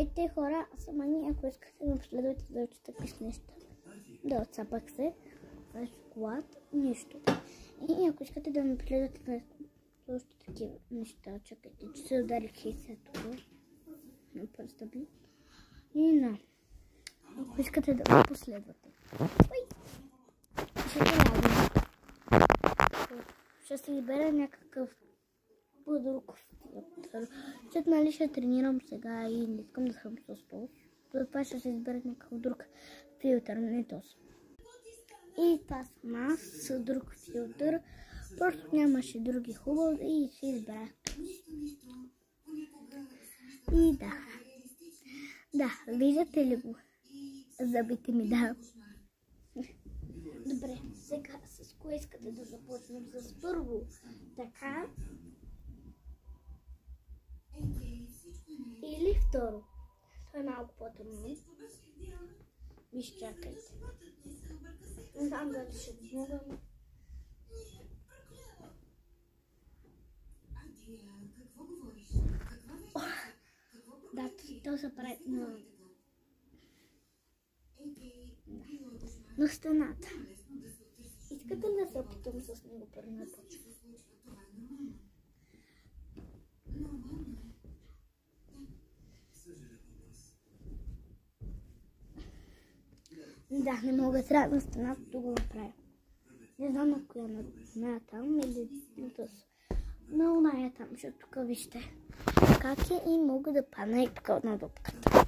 Здравейте хора, аз съм Ани, ако искате да ме последвате да учите какви неща. Да отцапах се, шоколад, нищо. И ако искате да ме последвате да учите такива неща, чакайте, че се ударих хейсето на пръста ми. И ако искате да ме последвате. Ще се избера някакъв друг филтър. Защото нали ще тренирам сега и не искам да съм с този. Затова ще се избера някакъв друг филтър, не този. И това съм аз с друг филтър. Просто нямаше други хубави и се избрах този. И да, виждате ли го? Зъбите ми, да. Добре, сега с кое искате да започнем? С първо така или второ? Това е малко по-трудно. Виж, чакайте. Не знам дали ще мога. Да, то се прави на стената. Искате ли да се опитам с него преди да почвам? Да, не мога, трябва на стената да го направя. Не знам на коя на там или на този. На оная там, защото тук вижте как е и мога да падна и тук на дупката.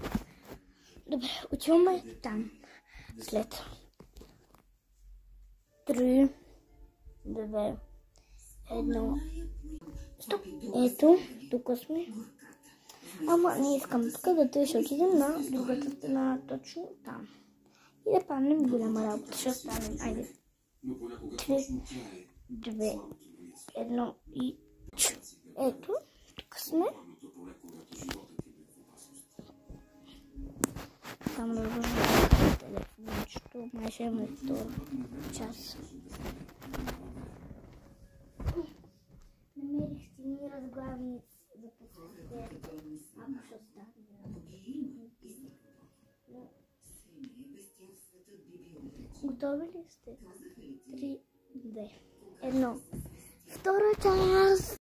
Добре, отиваме там. След 3, 2, 1. Стоп! Ето, тук сме. Ама не искам тук, да те ще отидем на другата стена, точно там. И да паднем голяма работа. Ще станем. Айде. 3, 2, 1 и ето, тук сме. Там да върнем телефончето. Май ще имаме втора час. Намерих си ми разглавници за посетите. Ако ще остане. Готови ли сте? 3, 2, 1. Втора част!